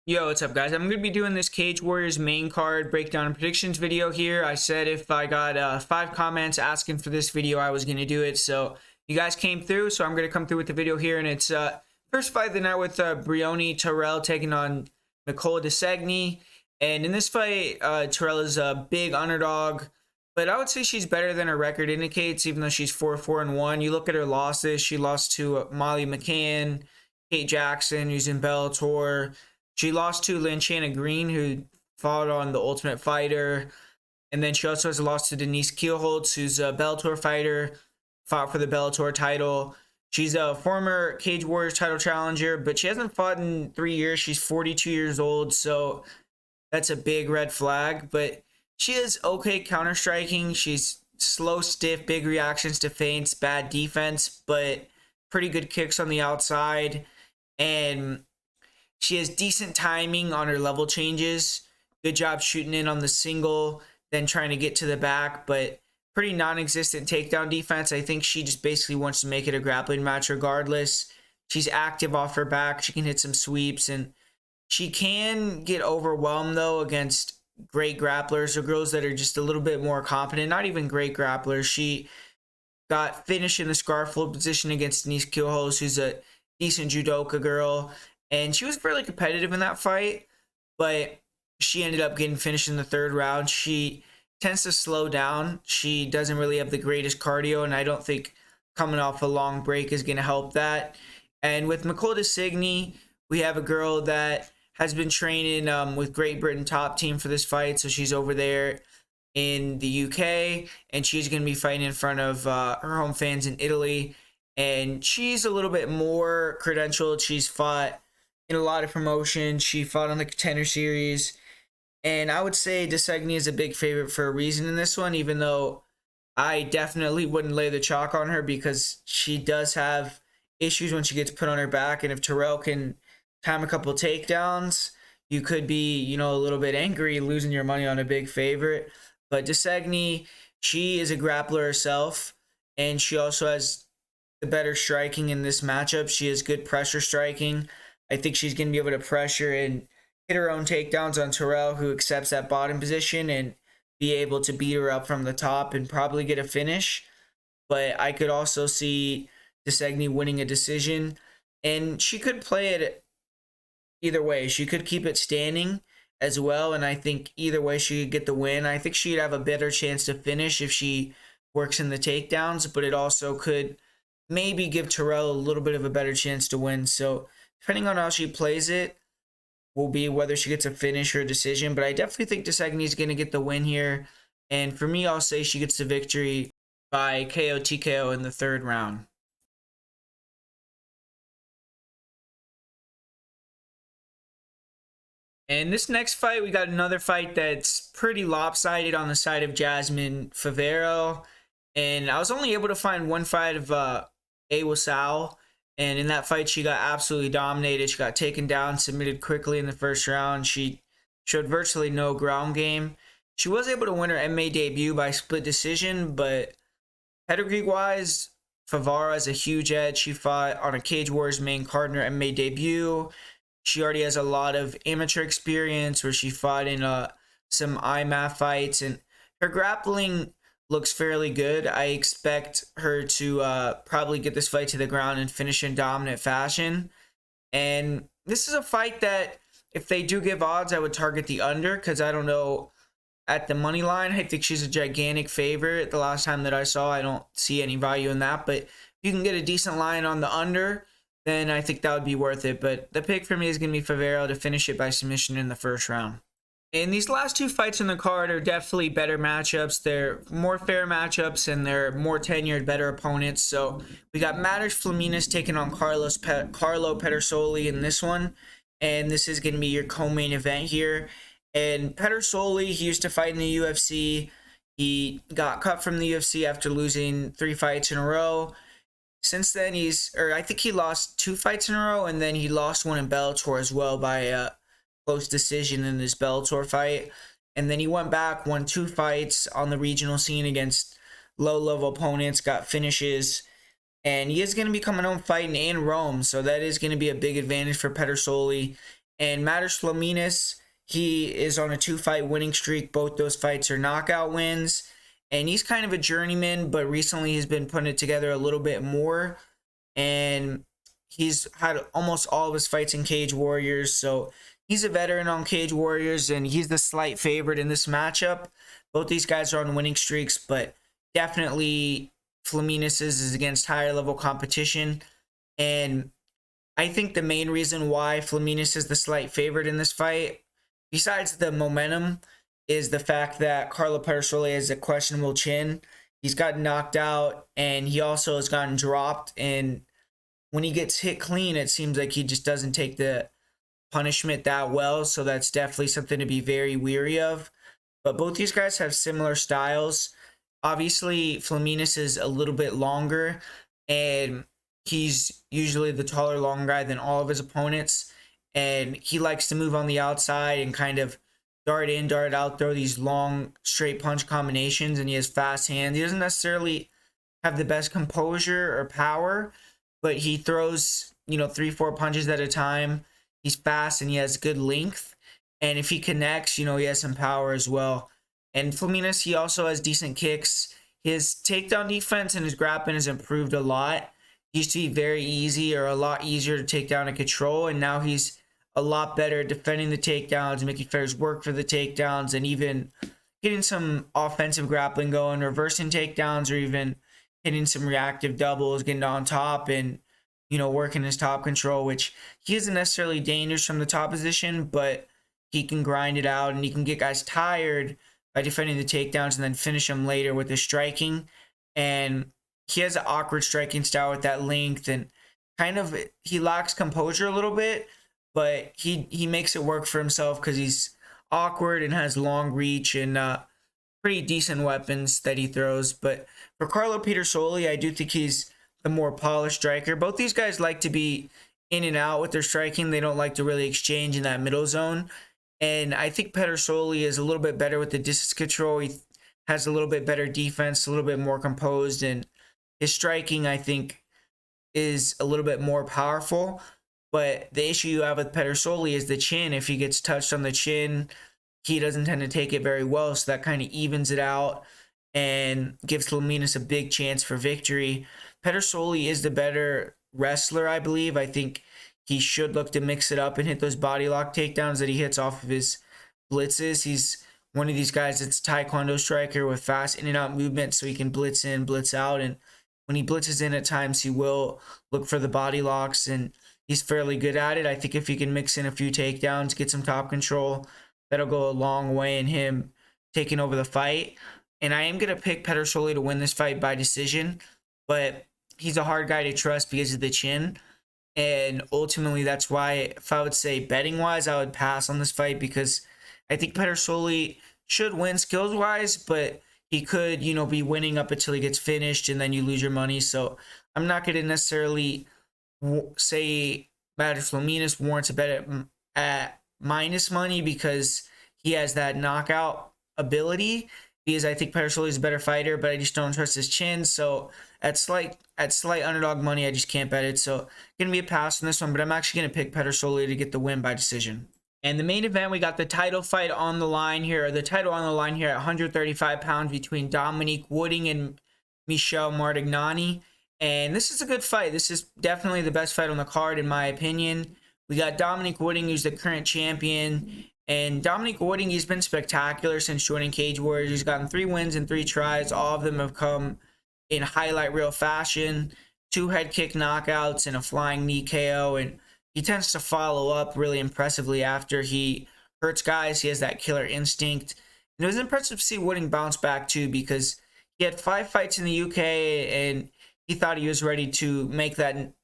Yo, what's up, guys? I'm going to be doing this Cage Warriors main card breakdown and predictions video here. I said if I got 5 comments asking for this video, I was going to do it. So you guys came through, so I'm going to come through with the video here. And it's first fight of the night with Brioni, Terrell taking on Nicola, Desegni. And in this fight, Terrell is a big underdog. But I would say she's better than her record indicates, even though she's 4-4-1. You look at her losses. She lost to Molly McCann, Kate Jackson, who's in Bellator. She lost to Lanchana Green, who fought on The Ultimate Fighter. And then she also has a loss to Denise Kielholtz, who's a Bellator fighter, fought for the Bellator title. She's a former Cage Warriors title challenger, but she hasn't fought in 3 years. She's 42 years old, so that's a big red flag. But she is okay counter-striking. She's slow, stiff, big reactions to feints, bad defense, but pretty good kicks on the outside. And she has decent timing on her level changes. Good job shooting in on the single, then trying to get to the back, but pretty non-existent takedown defense. I think she just basically wants to make it a grappling match regardless. She's active off her back. She can hit some sweeps, and she can get overwhelmed, though, against great grapplers or girls that are just a little bit more competent. Not even great grapplers. She got finished in the scarf hold position against Denise Kielholtz, who's a decent judoka girl. And she was fairly competitive in that fight, but she ended up getting finished in the 3rd round. She tends to slow down. She doesn't really have the greatest cardio, and I don't think coming off a long break is going to help that. And with Nicola Desegni, we have a girl that has been training with Great Britain top team for this fight, so she's over there in the UK, and she's going to be fighting in front of her home fans in Italy. And she's a little bit more credentialed. She's fought in a lot of promotions. She fought on the Contender Series. And I would say Desegni is a big favorite for a reason in this one, even though I definitely wouldn't lay the chalk on her because she does have issues when she gets put on her back. And if Terrell can time a couple takedowns, you could be, a little bit angry losing your money on a big favorite. But Desegni, she is a grappler herself, and she also has the better striking in this matchup. She has good pressure striking. I think she's going to be able to pressure and hit her own takedowns on Terrell, who accepts that bottom position, and be able to beat her up from the top and probably get a finish. But I could also see Desegni winning a decision, and she could play it either way. She could keep it standing as well, and I think either way she could get the win. I think she'd have a better chance to finish if she works in the takedowns, but it also could maybe give Terrell a little bit of a better chance to win. So depending on how she plays it, will be whether she gets a finish or a decision. But I definitely think Desegni is going to get the win here. And for me, I'll say she gets the victory by KO TKO in the 3rd round. And this next fight, we got another fight that's pretty lopsided on the side of Jasmine Favero. And I was only able to find one fight of Wasau. And in that fight, she got absolutely dominated. She got taken down, submitted quickly in the 1st round. She showed virtually no ground game. She was able to win her MMA debut by split decision, but pedigree-wise, Favero has a huge edge. She fought on a Cage Warriors main card in her MMA debut. She already has a lot of amateur experience where she fought in some IMAF fights, and her grappling looks fairly good. I expect her to probably get this fight to the ground and finish in dominant fashion. And this is a fight that, if they do give odds, I would target the under, because I don't know, at the money line, I think she's a gigantic favorite. The last time that I saw, I don't see any value in that. But if you can get a decent line on the under, then I think that would be worth it. But the pick for me is going to be Favero to finish it by submission in the 1st round. And these last 2 fights in the card are definitely better matchups. They're more fair matchups, and they're more tenured, better opponents. So we got Matters Flaminas taking on Carlo Pedersoli in this one. And this is going to be your co-main event here. And Pedersoli, he used to fight in the UFC. He got cut from the UFC after losing 3 fights in a row. Since then, I think he lost 2 fights in a row, and then he lost one in Bellator as well by close decision in this Bellator fight. And then he went back, won 2 fights on the regional scene against low-level opponents, got finishes. And he is going to be coming home fighting in Rome, so that is going to be a big advantage for Pedersoli. And Matters Flaminis, he is on a 2-fight winning streak. Both those fights are knockout wins. And he's kind of a journeyman, but recently he's been putting it together a little bit more. And he's had almost all of his fights in Cage Warriors. So he's a veteran on Cage Warriors, and he's the slight favorite in this matchup. Both these guys are on winning streaks, but definitely Flaminis is against higher level competition. And I think the main reason why Flaminis is the slight favorite in this fight, besides the momentum, is the fact that Carlo Pedersoli has a questionable chin. He's gotten knocked out, and he also has gotten dropped. And when he gets hit clean, it seems like he just doesn't take the punishment that well. So that's definitely something to be very weary of. But both these guys have similar styles. Obviously, Flaminis is a little bit longer, and he's usually the taller, long guy than all of his opponents. And he likes to move on the outside and kind of dart in, dart out, throw these long, straight punch combinations, and he has fast hands. He doesn't necessarily have the best composure or power, but he throws, 3-4 punches at a time. He's fast and he has good length. And if he connects, he has some power as well. And Flaminis, he also has decent kicks. His takedown defense and his grappling has improved a lot. He used to be very easy, or a lot easier to take down and control, and now he's a lot better at defending the takedowns, making fighters work for the takedowns, and even getting some offensive grappling going, reversing takedowns, or even hitting some reactive doubles, getting on top, and working his top control, which he isn't necessarily dangerous from the top position, but he can grind it out, and he can get guys tired by defending the takedowns and then finish them later with his striking. And he has an awkward striking style with that length, and kind of he lacks composure a little bit, but he makes it work for himself because he's awkward and has long reach and pretty decent weapons that he throws. But for Carlo Pedersoli, I do think he's the more polished striker. Both these guys like to be in and out with their striking. They don't like to really exchange in that middle zone. And I think Pedersoli is a little bit better with the distance control. He has a little bit better defense, a little bit more composed, and his striking, I think, is a little bit more powerful. But the issue you have with Pedersoli is the chin. If he gets touched on the chin, he doesn't tend to take it very well. So that kind of evens it out and gives Flaminis a big chance for victory. Pedersoli is the better wrestler, I believe. I think he should look to mix it up and hit those body lock takedowns that he hits off of his blitzes. He's one of these guys that's a taekwondo striker with fast in and out movement, so he can blitz in, blitz out. And when he blitzes in at times, he will look for the body locks, and he's fairly good at it. I think if he can mix in a few takedowns, get some top control, that'll go a long way in him taking over the fight. And I am going to pick Pedersoli to win this fight by decision, but he's a hard guy to trust because of the chin. And ultimately, that's why, if I would say betting-wise, I would pass on this fight, because I think Pedersoli should win skills-wise, but he could, be winning up until he gets finished, and then you lose your money. So I'm not going to necessarily say Matters Flaminis warrants a bet at minus money because he has that knockout ability, because I think Pedersoli is a better fighter, but I just don't trust his chin. So at slight underdog money, I just can't bet it. So going to be a pass on this one, but I'm actually going to pick Pedersoli to get the win by decision. And the main event, we got the title fight on the line here, or the title on the line here at 135 pounds between Dominic Wooding and Michel Marignani. And this is a good fight. This is definitely the best fight on the card, in my opinion. We got Dominic Wooding, who's the current champion. And Dominic Wooding, he's been spectacular since joining Cage Warriors. He's gotten 3 wins in 3 tries. All of them have come in highlight reel fashion. 2 head kick knockouts and a flying knee KO. And he tends to follow up really impressively after he hurts guys. He has that killer instinct. And it was impressive to see Wooding bounce back too, because he had 5 fights in the UK and he thought he was ready to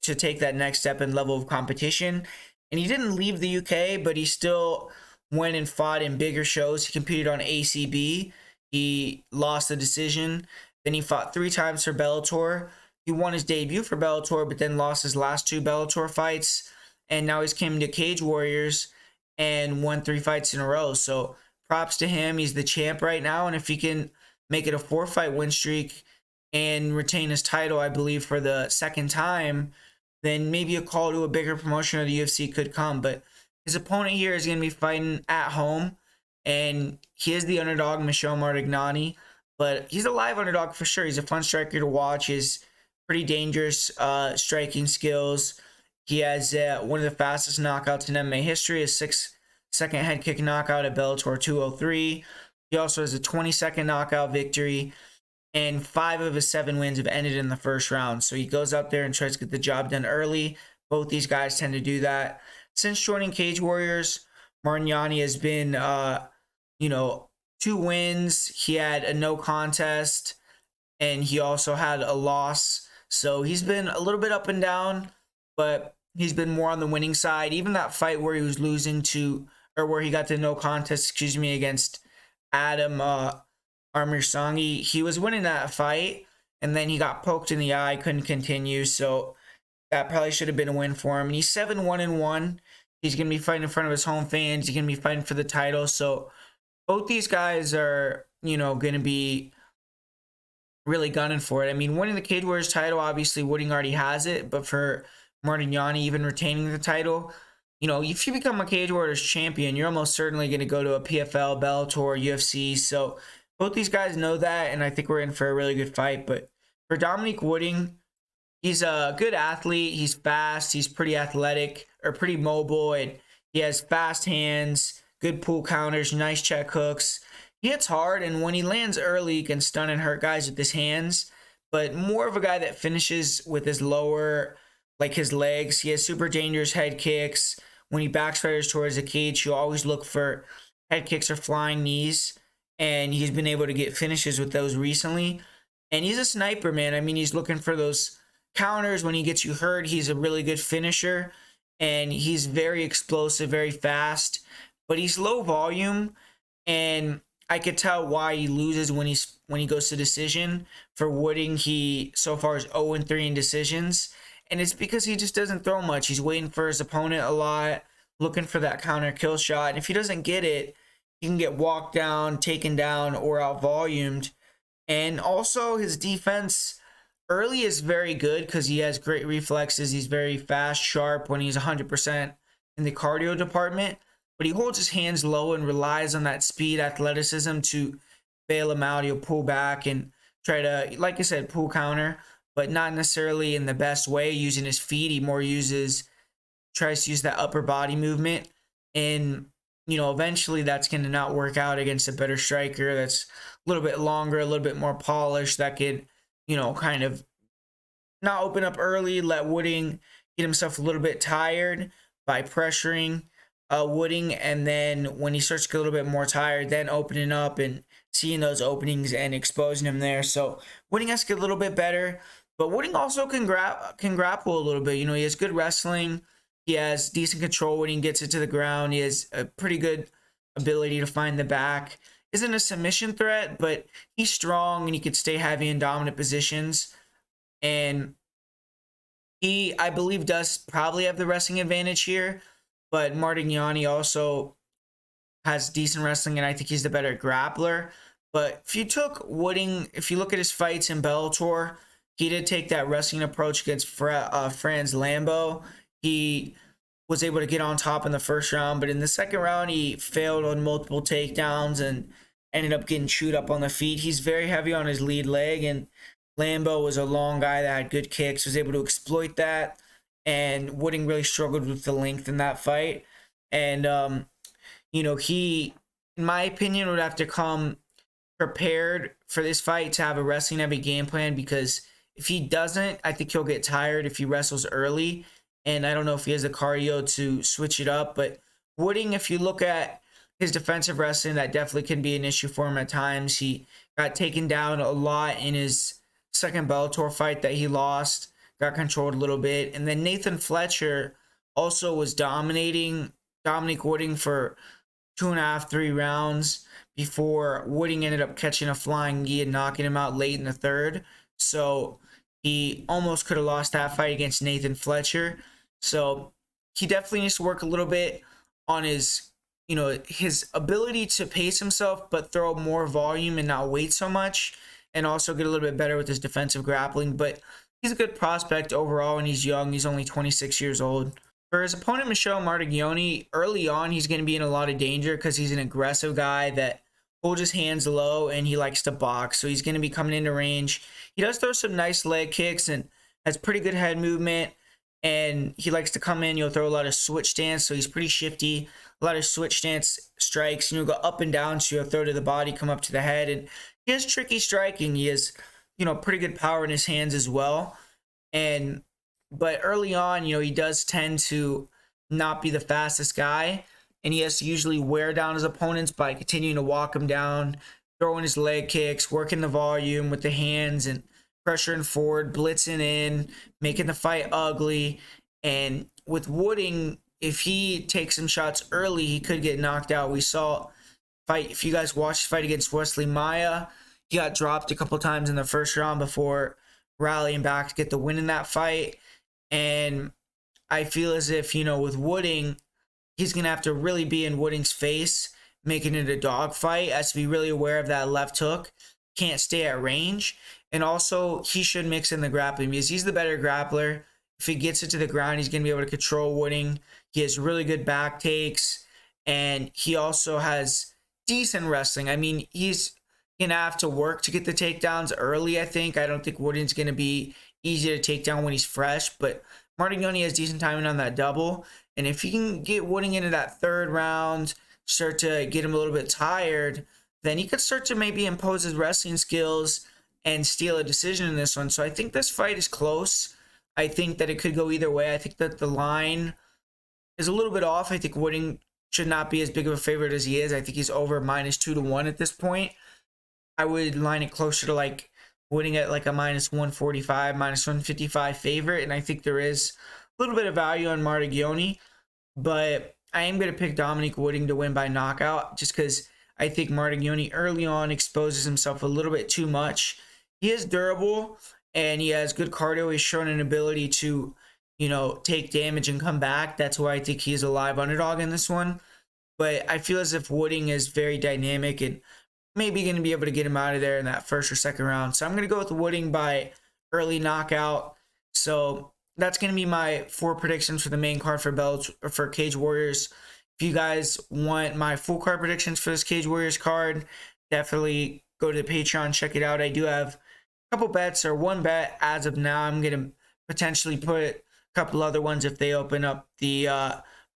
take that next step in level of competition. And he didn't leave the UK, but he still went and fought in bigger shows. He competed on ACB. He lost the decision. Then he fought 3 times for Bellator. He won his debut for Bellator, but then lost his last 2 Bellator fights. And now he's came to Cage Warriors and won 3 fights in a row. So props to him. He's the champ right now. And if he can make it a 4-fight win streak and retain his title, I believe, for the second time, then maybe a call to a bigger promotion of the UFC could come. But His opponent here is going to be fighting at home, and he is the underdog, Michel Marignani, but he's a live underdog for sure. He's a fun striker to watch. He's pretty dangerous striking skills. He has one of the fastest knockouts in MMA history, a 6-second head kick knockout at Bellator 203. He also has a 20-second knockout victory, and 5 of his 7 wins have ended in the first round. So he goes out there and tries to get the job done early. Both these guys tend to do that. Since joining Cage Warriors, Marignani has been, 2 wins. He had a no contest, and he also had a loss. So he's been a little bit up and down, but he's been more on the winning side. Even that fight where he was losing to, or where he got the no contest, against Adam Armirsangi, he was winning that fight, and then he got poked in the eye, couldn't continue. So that probably should have been a win for him. And he's 7-1-1. He's going to be fighting in front of his home fans. He's going to be fighting for the title. So both these guys are, going to be really gunning for it. I mean, winning the Cage Warriors title, obviously Wooding already has it, but for Marignani, even retaining the title, if you become a Cage Warriors champion, you're almost certainly going to go to a PFL, Bellator, UFC. So both these guys know that, and I think we're in for a really good fight. But for Dominic Wooding, he's a good athlete. He's fast. He's pretty athletic, or pretty mobile, and he has fast hands, good pull counters, nice check hooks. He hits hard, and when he lands early, he can stun and hurt guys with his hands, but more of a guy that finishes with his lower, like his legs. He has super dangerous head kicks. When he backs fighters towards the cage, he'll always look for head kicks or flying knees, and he's been able to get finishes with those recently. And he's a sniper, man. I mean, he's looking for those counters. When he gets you hurt, he's a really good finisher, and he's very explosive, very fast, but he's low volume, and I could tell why he loses when he goes to decision. For Wooding, he so far is 0-3 in decisions, and it's because he just doesn't throw much. He's waiting for his opponent a lot, looking for that counter kill shot, and if he doesn't get it, he can get walked down, taken down, or out-volumed. And also, his defense early is very good because he has great reflexes. He's very fast, sharp when he's 100% in the cardio department. But he holds his hands low and relies on that speed, athleticism to bail him out. He'll pull back and try to, like I said, pull counter, but not necessarily in the best way using his feet. He more tries to use that upper body movement. And, eventually that's going to not work out against a better striker that's a little bit longer, a little bit more polished, that could, kind of not open up early, let Wooding get himself a little bit tired by pressuring Wooding, and then when he starts to get a little bit more tired, then opening up and seeing those openings and exposing him there. So Wooding has to get a little bit better, but Wooding also can grapple a little bit. He has good wrestling. He has decent control when he gets it to the ground. He has a pretty good ability to find the back. Isn't a submission threat, but he's strong and he could stay heavy in dominant positions. And he, I believe, does probably have the wrestling advantage here. But Marignani also has decent wrestling, and I think he's the better grappler. But if you look at his fights in Bellator, he did take that wrestling approach against Franz Lambo. He was able to get on top in the first round, but in the second round, he failed on multiple takedowns and ended up getting chewed up on the feet. He's very heavy on his lead leg, and Lambo was a long guy that had good kicks, was able to exploit that. And Wooding really struggled with the length in that fight. And, he, in my opinion, would have to come prepared for this fight to have a wrestling-heavy game plan, because if he doesn't, I think he'll get tired if he wrestles early. And I don't know if he has the cardio to switch it up. But Wooding, if you look at his defensive wrestling, that definitely can be an issue for him at times. He got taken down a lot in his second Bellator fight that he lost. Got controlled a little bit. And then Nathan Fletcher also was dominating Dominic Wooding for 2.5, 3 rounds before Wooding ended up catching a flying knee and knocking him out late in the third. So he almost could have lost that fight against Nathan Fletcher. So he definitely needs to work a little bit on his ability to pace himself, but throw more volume and not wait so much, and also get a little bit better with his defensive grappling. But he's a good prospect overall, and he's young. He's only 26 years old. For his opponent, Michele Marignani, early on, he's going to be in a lot of danger because he's an aggressive guy that holds his hands low and he likes to box. So he's going to be coming into range. He does throw some nice leg kicks and has pretty good head movement. And he likes to come in, throw a lot of switch stance. So he's pretty shifty. A lot of switch stance strikes. Go up and down. So you'll throw to the body, come up to the head. And he has tricky striking. He has, pretty good power in his hands as well. But early on, he does tend to not be the fastest guy, and he has to usually wear down his opponents by continuing to walk him down, throwing his leg kicks, working the volume with the hands, and pressuring forward, blitzing in, making the fight ugly. And with Wooding, if he takes some shots early, he could get knocked out. We saw fight. If you guys watched the fight against Wesley Maya, he got dropped a couple times in the first round before rallying back to get the win in that fight. And I feel as if, with Wooding, he's going to have to really be in Wooding's face, making it a dogfight, has to be really aware of that left hook, can't stay at range. And also, he should mix in the grappling because he's the better grappler. If he gets it to the ground, he's going to be able to control Wooding. He has really good back takes, and he also has decent wrestling. I mean, he's going to have to work to get the takedowns early, I think. I don't think Wooding's going to be easy to take down when he's fresh, but Marignani has decent timing on that double. And if he can get Wooding into that third round, start to get him a little bit tired, then he could start to maybe impose his wrestling skills and steal a decision in this one. So I think this fight is close. I think that it could go either way. I think that the line is a little bit off. I think Wooding should not be as big of a favorite as he is. I think he's over -2-1 at this point. I would line it closer to like Wooding at like a -145, -155 favorite. And I think there is a little bit of value on Marignani, but I am going to pick Dominic Wooding to win by knockout just because I think Marignani early on exposes himself a little bit too much. He is durable and he has good cardio. He's shown an ability to, take damage and come back. That's why I think he's a live underdog in this one. But I feel as if Wooding is very dynamic and maybe going to be able to get him out of there in that first or second round. So I'm going to go with Wooding by early knockout. So that's going to be my 4 predictions for the main card for Cage Warriors. If you guys want my full card predictions for this Cage Warriors card, definitely go to the Patreon, check it out. I do have a couple bets or one bet as of now. I'm going to potentially put a couple other ones if they open up the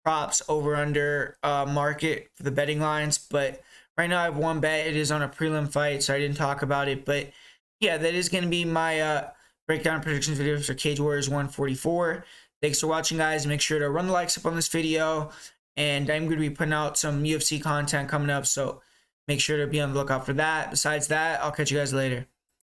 props over under market for the betting lines. But right now I have one bet. It is on a prelim fight, so I didn't talk about it. But yeah, that is going to be my breakdown predictions video for Cage Warriors 144. Thanks for watching, guys. Make sure to run the likes up on this video. And I'm going to be putting out some UFC content coming up, so make sure to be on the lookout for that. Besides that, I'll catch you guys later.